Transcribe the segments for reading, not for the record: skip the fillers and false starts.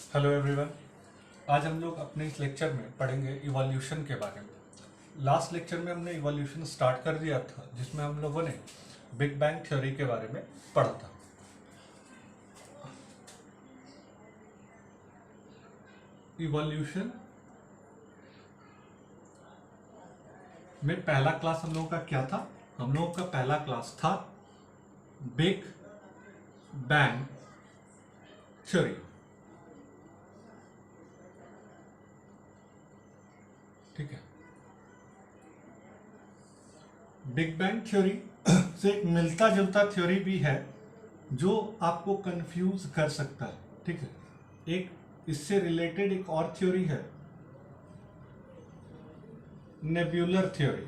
Hello everyone. आज हम लोग अपने इस लेक्चर में पढ़ेंगे इवोल्यूशन के बारे में। लास्ट लेक्चर में हमने इवोल्यूशन स्टार्ट कर दिया था, जिसमें हम लोगों ने बिग बैंग थ्योरी के बारे में पढ़ा था। इवोल्यूशन में पहला क्लास हम लोगों का क्या था? हम लोगों का पहला क्लास था बिग बैंग थ्योरी। ठीक है, बिग बैंग थ्योरी से एक मिलता जुलता थ्योरी भी है जो आपको कंफ्यूज कर सकता है। ठीक है, एक इससे रिलेटेड एक और थ्योरी है नेब्यूलर थ्योरी।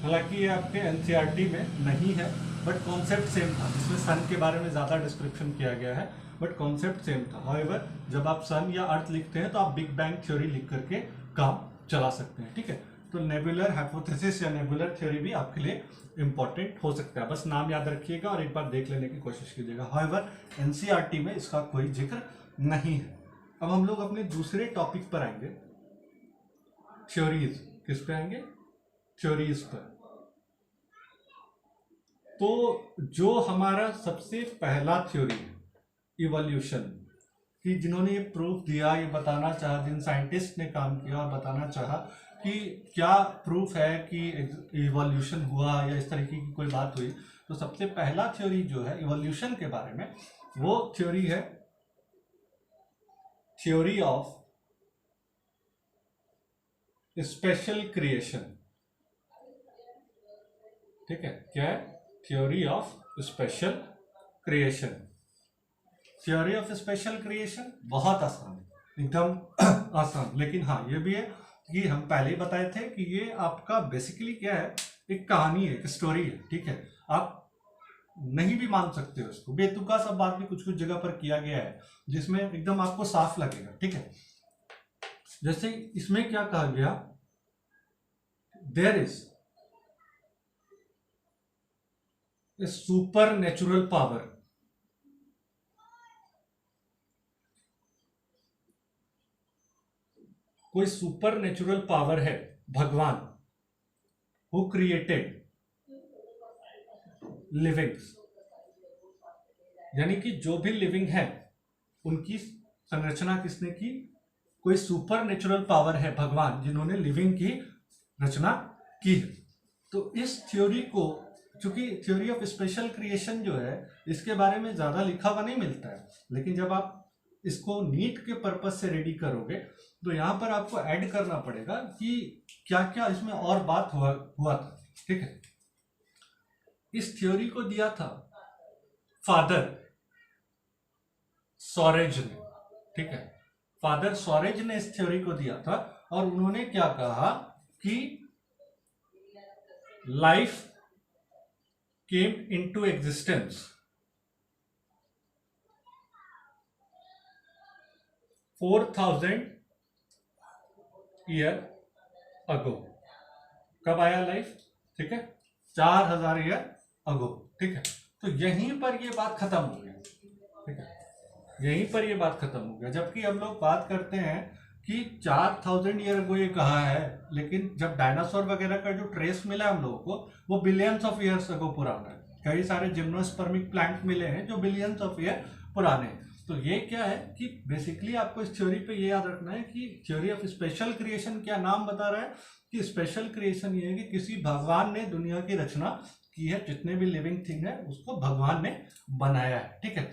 हालांकि ये आपके एनसीईआरटी में नहीं है, बट कॉन्सेप्ट सेम था। इसमें सन के बारे में ज़्यादा डिस्क्रिप्शन किया गया है, बट कॉन्सेप्ट सेम था। हाउएवर जब आप सन या अर्थ लिखते हैं तो आप बिग बैंग थ्योरी लिख करके काम चला सकते हैं। ठीक है, तो नेबुलर हाइपोथेसिस या नेबुलर थ्योरी भी आपके लिए इंपॉर्टेंट हो सकता है। बस नाम याद रखिएगा और एक बार देख लेने की कोशिश कीजिएगा। हाउएवर एनसीईआरटी में इसका कोई जिक्र नहीं है। अब हम लोग अपने दूसरे टॉपिक पर आएंगे, थ्योरीज। किस पे आएंगे? थ्योरीज पर। तो जो हमारा सबसे पहला थ्योरी है इवोल्यूशन कि जिन्होंने ये प्रूफ दिया, ये बताना चाहा, जिन साइंटिस्ट ने काम किया और बताना चाहा कि क्या प्रूफ है कि इवोल्यूशन हुआ या इस तरीके की कोई बात हुई, तो सबसे पहला थ्योरी जो है इवोल्यूशन के बारे में, वो थ्योरी है थ्योरी ऑफ स्पेशल क्रिएशन। ठीक है, क्या है? Theory of special creation. Theory of special creation बहुत आसान है, एकदम आसान। लेकिन हाँ, ये भी है कि हम पहले ही बताए थे कि ये आपका बेसिकली क्या है, एक कहानी है, एक स्टोरी है। ठीक है, आप नहीं भी मान सकते हो इसको, बेतुका सब बात भी कुछ कुछ जगह पर किया गया है जिसमें एकदम आपको साफ लगेगा। ठीक है, जैसे इसमें क्या कहा गया, there is a super natural power कोई सुपर नेचुरल पावर है, भगवान, हु क्रिएटेड लिविंग्स, यानी कि जो भी लिविंग है उनकी संरचना किसने की? कोई सुपर नेचुरल पावर है, भगवान, जिन्होंने लिविंग की रचना की है। तो इस थ्योरी को, चूंकि थ्योरी ऑफ स्पेशल क्रिएशन जो है, इसके बारे में ज्यादा लिखा हुआ नहीं मिलता है, लेकिन जब आप इसको नीट के पर्पज से रेडी करोगे तो यहां पर आपको ऐड करना पड़ेगा कि क्या क्या इसमें और बात हुआ था। ठीक है, इस थ्योरी को दिया था फादर सॉरेज ने। ठीक है, फादर सॉरेज ने इस थ्योरी को दिया था और उन्होंने क्या कहा कि life came into existence 4000 year ago. कब आया लाइफ? ठीक है, 4000 ईयर अगो। ठीक है, तो यहीं पर ये बात खत्म हो गई। ठीक है, यहीं पर ये बात खत्म हो गया। जबकि हम लोग बात करते हैं कि 4000 ईयर अगो ये कहा है, लेकिन जब डायनासोर वगैरह का जो ट्रेस मिला हम लोगों को, वो बिलियंस ऑफ ईयर्स अगो पुराना है। कई सारे जिम्नोस्पर्मिक प्लांट मिले हैं जो बिलियंस ऑफ ईयर पुराने हैं। तो ये क्या है कि बेसिकली आपको इस थ्योरी पे ये याद रखना है कि थ्योरी ऑफ स्पेशल क्रिएशन क्या नाम बता रहा है कि स्पेशल क्रिएशन ये है कि किसी भगवान ने दुनिया की रचना की है, जितने भी लिविंग थिंग है उसको भगवान ने बनाया है। ठीक है,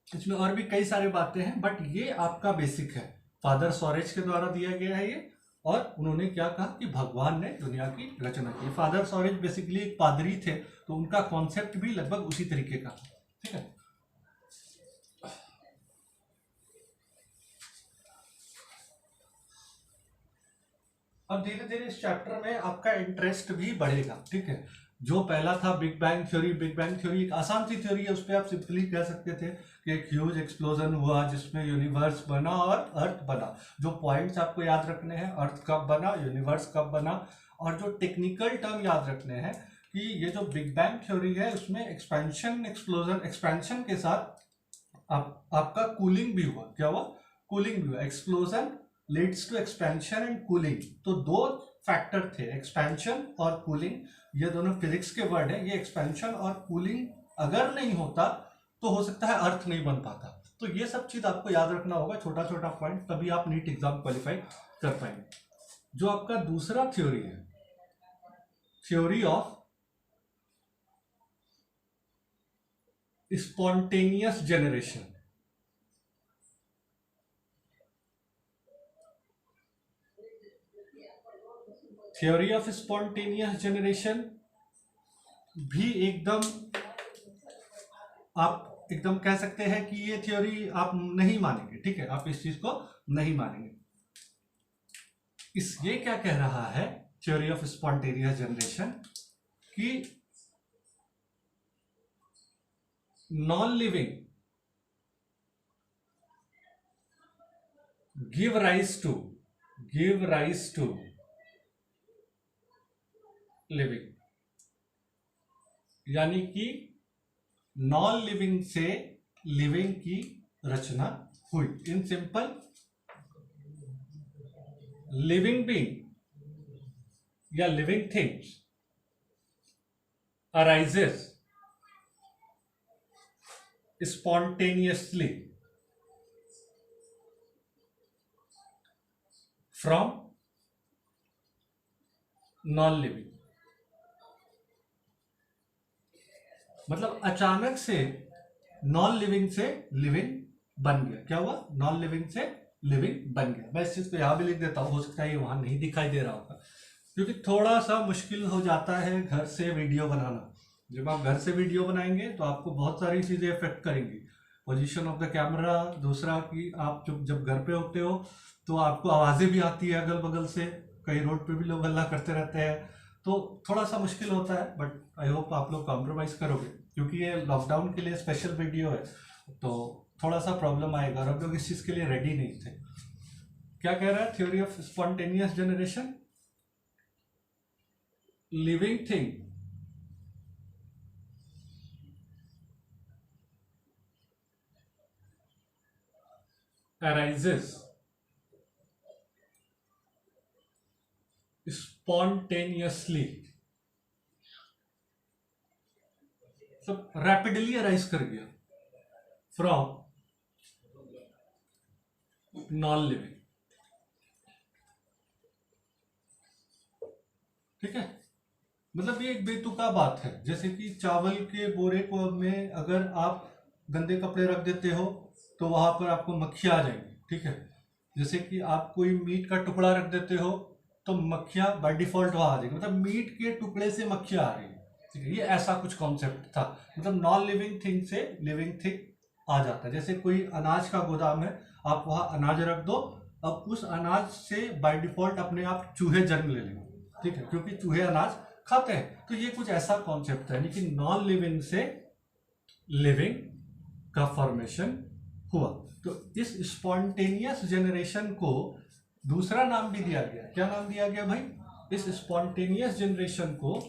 इसमें और भी कई सारी बातें हैं, बट ये आपका बेसिक है। फादर सॉरेज के द्वारा दिया गया है ये, और उन्होंने क्या कहा कि भगवान ने दुनिया की रचना की। फादर सॉरेज बेसिकली एक पादरी थे, तो उनका कॉन्सेप्ट भी लगभग उसी तरीके का। ठीक है, अब धीरे धीरे इस चैप्टर में आपका इंटरेस्ट भी बढ़ेगा। ठीक है, जो पहला था big bang theory, big bang theory एक आसान सी थ्योरी है, उस पर आप सिंपली कह सकते थे कि एक ह्यूज एक्सप्लोजन हुआ जिसमें यूनिवर्स बना और अर्थ बना। जो पॉइंट्स आपको याद रखने हैं, अर्थ कब बना, यूनिवर्स कब बना, और जो टेक्निकल टर्म याद रखने हैं कि ये जो बिग बैंग थ्योरी है उसमें एक्सपेंशन एक्सप्लोजन, एक्सपेंशन के साथ आपका कूलिंग भी हुआ। क्या हुआ? कूलिंग भी हुआ। Explosion leads to expansion and cooling. तो दो फैक्टर थे, एक्सपेंशन और कूलिंग। ये दोनों फिजिक्स के वर्ड है। ये एक्सपेंशन और कूलिंग अगर नहीं होता तो हो सकता है अर्थ नहीं बन पाता। तो ये सब चीज आपको याद रखना होगा, छोटा छोटा पॉइंट, तभी आप नीट एग्जाम क्वालिफाई कर पाएंगे। जो आपका दूसरा थ्योरी है, theory of spontaneous generation. Theory of spontaneous generation भी आप एकदम कह सकते हैं कि ये थ्योरी आप नहीं मानेंगे, ठीक है, आप इस चीज को नहीं मानेंगे। ये क्या कह रहा है थ्योरी ऑफ स्पॉन्टेनियस जनरेशन, कि non living give rise to living, यानी कि नॉन लिविंग से लिविंग की रचना हुई। इन सिंपल, लिविंग बीइंग या living things arises spontaneously from non living. मतलब अचानक से नॉन लिविंग से लिविंग बन गया। क्या हुआ? नॉन लिविंग से लिविंग बन गया। मैं इस चीज को यहां भी लिख देता हूं, हो सकता है ये वहां नहीं दिखाई दे रहा होगा, क्योंकि थोड़ा सा मुश्किल हो जाता है घर से वीडियो बनाना। जब आप घर से वीडियो बनाएंगे तो आपको बहुत सारी चीजें इफेक्ट करेंगी। पोजीशन ऑफ द कैमरा, दूसरा कि आप जब घर पे होते हो तो आपको आवाजें भी आती है अगल बगल से, कई रोड पे भी लोग हल्ला करते रहते हैं, तो थोड़ा सा मुश्किल होता है। बट आई होप आप लोग कॉम्प्रोमाइज करोगे, क्योंकि ये लॉकडाउन के लिए स्पेशल वीडियो है, तो थोड़ा सा प्रॉब्लम आएगा और हम लोग इस चीज के लिए रेडी नहीं थे। क्या कह रहा है theory of spontaneous generation? Living thing arises spontaneously, सब रैपिडली अराइज कर गया फ्रॉम नॉन लिविंग। ठीक है, मतलब ये एक बेतुका बात है। जैसे कि चावल के बोरे को में अगर आप गंदे कपड़े रख देते हो तो वहां पर आपको मक्खियां आ जाएंगी। ठीक है, जैसे कि आप कोई मीट का टुकड़ा रख देते हो तो मक्खियां बाय डिफॉल्ट वहां आ जाएंगी। मतलब मीट के टुकड़े से मक्खियां आ रही है। ठीक है, ये ऐसा कुछ कॉन्सेप्ट था। मतलब नॉन लिविंग थिंग से लिविंग थिंग आ जाता है। जैसे कोई अनाज का गोदाम है, आप वहां अनाज रख दो, अब उस अनाज से बाय डिफॉल्ट अपने आप चूहे जन्म ले लेंगे। ठीक है, क्योंकि चूहे अनाज खाते हैं। तो ये कुछ ऐसा कॉन्सेप्ट है, लेकिन नॉन लिविंग से लिविंग का फॉर्मेशन हुआ। तो इस स्पॉन्टेनियस जनरेशन को दूसरा नाम भी दिया गया। क्या नाम दिया गया भाई? इस स्पॉन्टेनियस जनरेशन को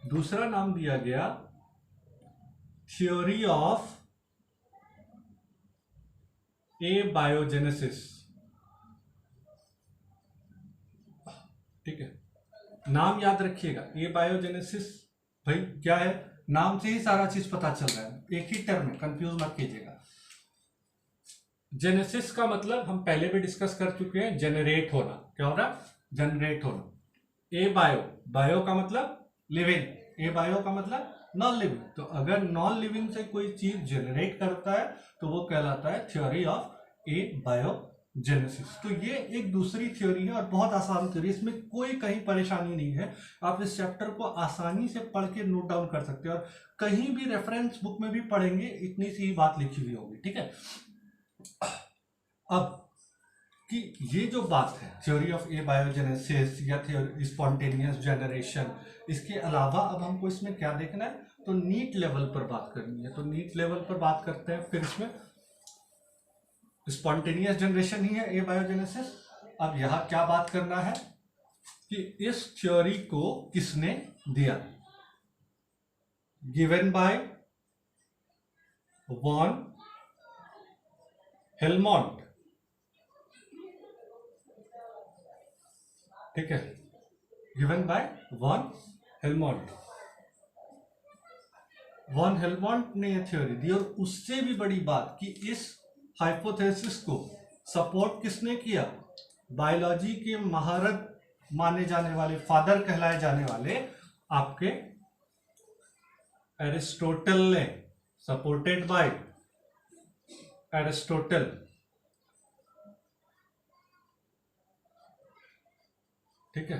दूसरा नाम दिया गया थ्योरी ऑफ एबायोजेनेसिस। ठीक है, नाम याद रखिएगा, एबायोजेनेसिस। भाई क्या है? नाम से ही सारा चीज पता चल रहा है, एक ही टर्म है, कंफ्यूज मत कीजिएगा। जेनेसिस का मतलब हम पहले भी डिस्कस कर चुके हैं, जेनरेट होना। क्या हो रहा? जनरेट होना। ए बायो, बायो का मतलब लिविंग, ए बायो का मतलब नॉन लिविंग। तो अगर नॉन लिविंग से कोई चीज जनरेट करता है तो वो कहलाता है थ्योरी ऑफ ए बायोजेनेसिस। तो ये एक दूसरी थ्योरी है और बहुत आसान थ्योरी, इसमें कोई कहीं परेशानी नहीं है। आप इस चैप्टर को आसानी से पढ़ के नोट डाउन कर सकते हो और कहीं भी रेफरेंस बुक में भी पढ़ेंगे इतनी सी ही बात लिखी हुई होगी। ठीक है, अब कि ये जो बात है थ्योरी ऑफ ए बायोजेनेसिस या थ्योरी स्पॉन्टेनियस जनरेशन, इसके अलावा अब हमको इसमें क्या देखना है? तो नीट लेवल पर बात करनी है। तो नीट लेवल पर बात करते हैं। फिर इसमें स्पॉन्टेनियस जनरेशन ही है ए बायोजेनेसिस। अब यहां क्या बात करना है कि इस थ्योरी को किसने दिया? गिवन बाय वॉन हेलमोंट, ठीक है, given by Von Helmont. Von Helmont ने यह थ्योरी दी, और उससे भी बड़ी बात कि इस हाइपोथेसिस को सपोर्ट किसने किया, बायोलॉजी के महारथ माने जाने वाले, फादर कहलाए जाने वाले आपके एरिस्टोटल ने, सपोर्टेड बाय एरिस्टोटल। ठीक है,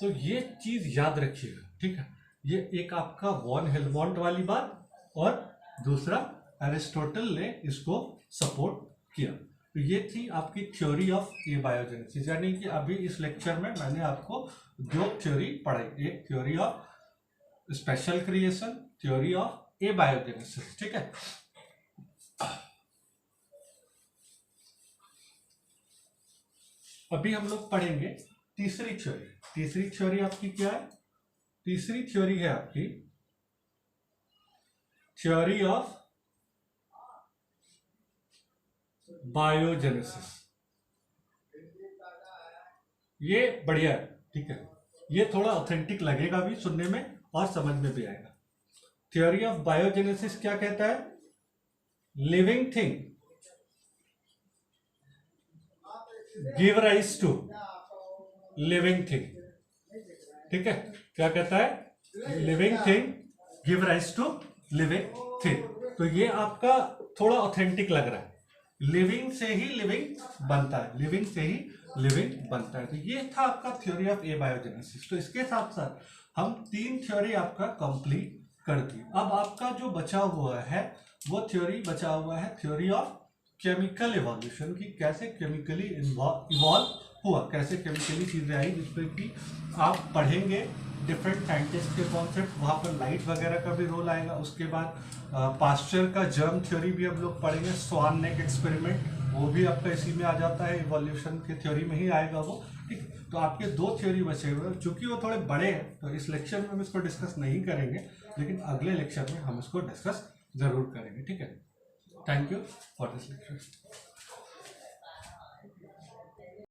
तो ये चीज याद रखिएगा, ठीक है, ये एक आपका वॉन हेलमोंट वाली बात, और दूसरा एरिस्टोटल ने इसको सपोर्ट किया। तो ये थी आपकी थ्योरी ऑफ एबायोजेनेसिस, यानी कि अभी इस लेक्चर में मैंने आपको दो थ्योरी पढ़ाई, एक theory of special creation, theory of abiogenesis, ठीक है। अभी हम लोग पढ़ेंगे तीसरी थ्योरी। तीसरी थ्योरी आपकी क्या है? तीसरी थ्योरी है आपकी थ्योरी ऑफ बायोजेनेसिस। ये बढ़िया है, ठीक है, ये थोड़ा ऑथेंटिक लगेगा भी सुनने में और समझ में भी आएगा। थ्योरी ऑफ बायोजेनेसिस क्या कहता है? Living thing give rise to living thing, ठीक है, क्या कहता है? Living thing give rise to living thing. तो ये आपका थोड़ा ऑथेंटिक लग रहा है, लिविंग से ही लिविंग बनता है, लिविंग से ही लिविंग बनता है। तो ये था आपका थ्योरी ऑफ एबायोजेनेसिस। तो इसके साथ साथ हम तीन थ्योरी आपका कंप्लीट कर दी। अब आपका जो बचा हुआ है वो थ्योरी बचा हुआ है थ्योरी ऑफ केमिकल इवोल्यूशन, की कैसे केमिकली इवॉल्व हुआ, कैसे केमिकली चीजें आई, जिसपे कि आप पढ़ेंगे डिफरेंट साइंटिस्ट के कॉन्सेप्ट, वहाँ पर लाइट वगैरह का भी रोल आएगा। उसके बाद पास्चर का जर्म थ्योरी भी हम लोग पढ़ेंगे, स्वान नेक एक्सपेरिमेंट, वो भी आपका इसी में आ जाता है, इवोल्यूशन की थ्योरी में ही आएगा वो, ठीक। तो आपके दो थ्योरी बचे हुए, चूंकि वो थोड़े बड़े हैं तो इस लेक्चर में हम इसको डिस्कस नहीं करेंगे, लेकिन अगले लेक्चर में हम इसको डिस्कस जरूर करेंगे, ठीक है। Thank you for this lecture.